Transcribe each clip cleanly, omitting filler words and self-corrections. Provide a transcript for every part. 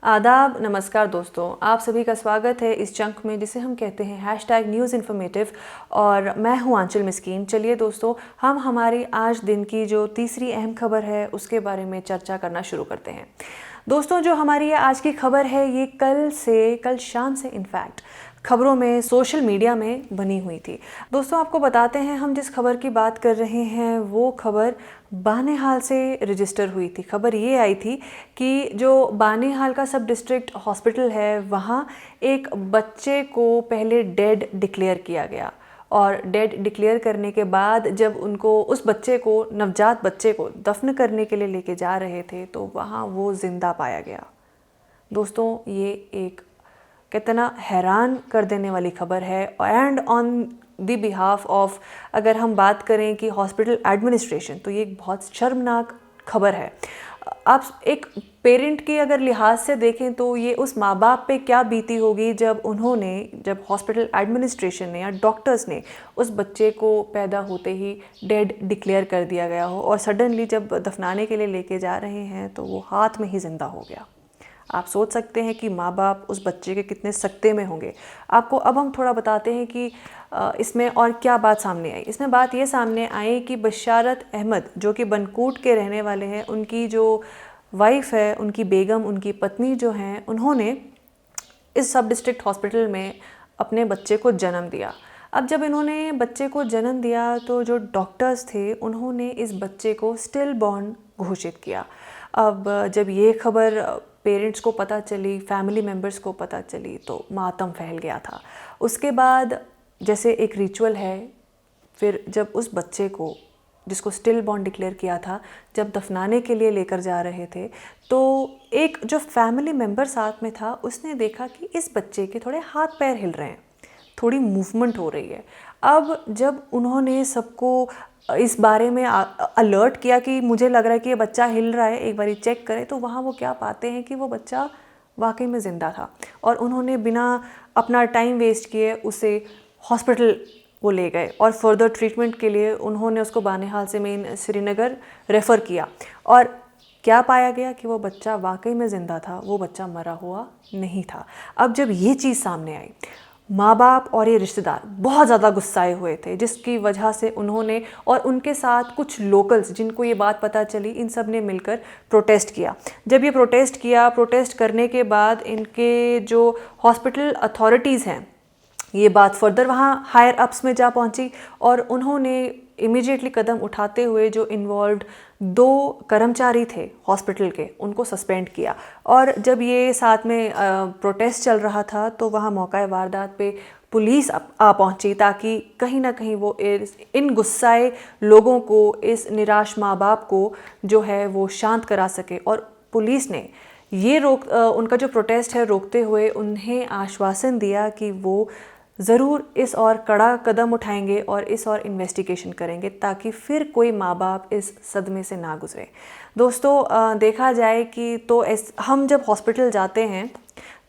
आदाब, नमस्कार दोस्तों, आप सभी का स्वागत है इस चंक में जिसे हम कहते हैं हैशटैग न्यूज़ इन्फॉर्मेटिव। और मैं हूं आंचल मिस्कीन। चलिए दोस्तों, हम हमारी आज दिन की जो तीसरी अहम खबर है उसके बारे में चर्चा करना शुरू करते हैं। दोस्तों, जो हमारी ये आज की खबर है ये कल शाम से इनफैक्ट खबरों में, सोशल मीडिया में बनी हुई थी। दोस्तों, आपको बताते हैं हम जिस खबर की बात कर रहे हैं वो खबर बानेहाल से रजिस्टर हुई थी। खबर ये आई थी कि जो बानेहाल का सब डिस्ट्रिक्ट हॉस्पिटल है वहाँ एक बच्चे को पहले डेड डिक्लेयर किया गया, और डेड डिक्लेयर करने के बाद जब उनको उस बच्चे को, नवजात बच्चे को दफन करने के लिए लेके जा रहे थे तो वहाँ वो ज़िंदा पाया गया। दोस्तों, ये एक कितना हैरान कर देने वाली खबर है। And on the behalf of, अगर हम बात करें कि हॉस्पिटल एडमिनिस्ट्रेशन, तो ये एक बहुत शर्मनाक खबर है। आप एक पेरेंट की अगर लिहाज से देखें तो ये उस माँ बाप पे क्या बीती होगी जब हॉस्पिटल एडमिनिस्ट्रेशन ने या डॉक्टर्स ने उस बच्चे को पैदा होते ही डेड डिक्लेयर कर दिया गया हो, और सडनली जब दफनाने के लिए लेके जा रहे हैं तो वो हाथ में ही ज़िंदा हो गया। आप सोच सकते हैं कि माँ बाप उस बच्चे के कितने सकते में होंगे। आपको अब हम थोड़ा बताते हैं कि इसमें और क्या बात सामने आई। इसमें बात ये सामने आई कि बशारत अहमद, जो कि बनकूट के रहने वाले हैं, उनकी जो वाइफ है, उनकी बेगम, उनकी पत्नी जो हैं, उन्होंने इस सब डिस्ट्रिक्ट हॉस्पिटल में अपने बच्चे को जन्म दिया। अब जब इन्होंने बच्चे को जन्म दिया तो जो डॉक्टर्स थे उन्होंने इस बच्चे को स्टिल बॉर्न घोषित किया। अब जब ये खबर पेरेंट्स को पता चली, फैमिली मेम्बर्स को पता चली, तो मातम फैल गया था। उसके बाद जैसे एक रिचुअल है, फिर जब उस बच्चे को, जिसको स्टिल बॉर्न डिक्लेयर किया था, जब दफनाने के लिए लेकर जा रहे थे तो एक जो फैमिली मेम्बर साथ में था उसने देखा कि इस बच्चे के थोड़े हाथ पैर हिल रहे हैं, थोड़ी मूवमेंट हो रही है। अब जब उन्होंने सबको इस बारे में अलर्ट किया कि मुझे लग रहा है कि ये बच्चा हिल रहा है, एक बारी चेक करें, तो वहाँ वो क्या पाते हैं कि वो बच्चा वाकई में ज़िंदा था। और उन्होंने बिना अपना टाइम वेस्ट किए उसे हॉस्पिटल वो ले गए और फर्दर ट्रीटमेंट के लिए उन्होंने उसको बानेहाल से मेन श्रीनगर रेफ़र किया। और क्या पाया गया कि वो बच्चा वाकई में ज़िंदा था, वो बच्चा मरा हुआ नहीं था। अब जब ये चीज़ सामने आई, माँ बाप और ये रिश्तेदार बहुत ज़्यादा गुस्साए हुए थे, जिसकी वजह से उन्होंने और उनके साथ कुछ लोकल्स जिनको ये बात पता चली, इन सब ने मिलकर प्रोटेस्ट किया। जब ये प्रोटेस्ट करने के बाद इनके जो हॉस्पिटल अथॉरिटीज़ हैं, ये बात फर्दर वहाँ हायर अप्स में जा पहुँची और उन्होंने इमीडिएटली कदम उठाते हुए जो इन्वॉल्व्ड 2 कर्मचारी थे हॉस्पिटल के, उनको सस्पेंड किया। और जब ये साथ में प्रोटेस्ट चल रहा था तो वहाँ मौका वारदात पे पुलिस आ पहुँची, ताकि कहीं ना कहीं वो इन गुस्साए लोगों को, इस निराश माँ बाप को जो है वो शांत करा सके। और पुलिस ने ये उनका जो प्रोटेस्ट है रोकते हुए उन्हें आश्वासन दिया कि वो ज़रूर इस और कड़ा कदम उठाएंगे और इस और इन्वेस्टिगेशन करेंगे, ताकि फिर कोई माँ बाप इस सदमे से ना गुजरे। दोस्तों, देखा जाए कि तो हम जब हॉस्पिटल जाते हैं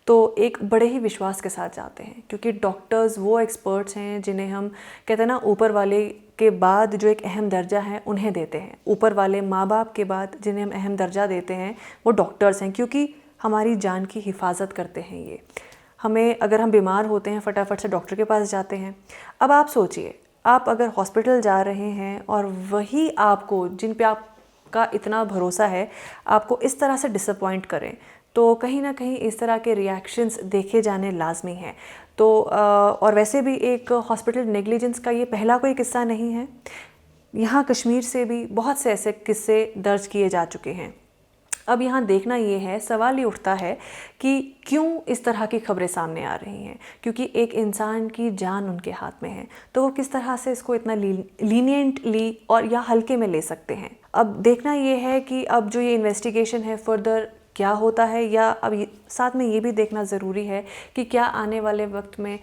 तो एक बड़े ही विश्वास के साथ जाते हैं, क्योंकि डॉक्टर्स वो एक्सपर्ट्स हैं जिन्हें हम कहते हैं ना, ऊपर वाले के बाद जो एक अहम दर्जा है उन्हें देते हैं। ऊपर वाले माँ बाप के बाद जिन्हें हम अहम दर्जा देते हैं वो डॉक्टर्स हैं, क्योंकि हमारी जान की हिफाजत करते हैं ये। हमें, अगर हम बीमार होते हैं, फटाफट से डॉक्टर के पास जाते हैं। अब आप सोचिए, आप अगर हॉस्पिटल जा रहे हैं और वही आपको, जिन पे आपका इतना भरोसा है, आपको इस तरह से डिसअपॉइंट करें, तो कहीं ना कहीं इस तरह के रिएक्शंस देखे जाने लाजमी हैं। तो और वैसे भी एक हॉस्पिटल नेग्लिजेंस का ये पहला कोई किस्सा नहीं है। यहाँ कश्मीर से भी बहुत से ऐसे किस्से दर्ज किए जा चुके हैं। अब यहाँ देखना ये है, सवाल ये उठता है कि क्यों इस तरह की खबरें सामने आ रही हैं, क्योंकि एक इंसान की जान उनके हाथ में है, तो वो किस तरह से इसको इतना लीनियंटली और या हल्के में ले सकते हैं। अब देखना ये है कि अब जो ये इन्वेस्टिगेशन है फर्दर क्या होता है, या अब साथ में ये भी देखना ज़रूरी है कि क्या आने वाले वक्त में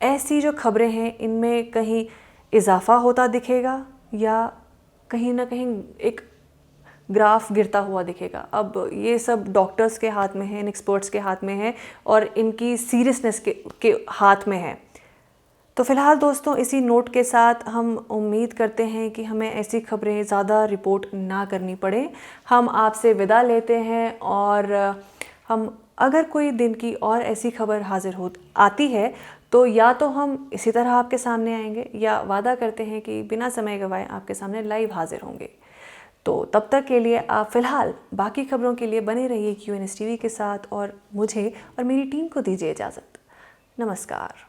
ऐसी जो खबरें हैं इनमें कहीं इजाफा होता दिखेगा या कहीं ना कहीं एक ग्राफ गिरता हुआ दिखेगा। अब ये सब डॉक्टर्स के हाथ में है, इन एक्सपर्ट्स के हाथ में है और इनकी सीरियसनेस के हाथ में है। तो फ़िलहाल दोस्तों, इसी नोट के साथ हम उम्मीद करते हैं कि हमें ऐसी खबरें ज़्यादा रिपोर्ट ना करनी पड़े। हम आपसे विदा लेते हैं और हम अगर कोई दिन की और ऐसी खबर हाजिर हो आती है तो या तो हम इसी तरह आपके सामने आएंगे या वादा करते हैं कि बिना समय गंवाए आपके सामने लाइव हाजिर होंगे। तो तब तक के लिए आप फ़िलहाल बाकी खबरों के लिए बने रहिए QNS TV के साथ और मुझे और मेरी टीम को दीजिए इजाज़त। नमस्कार।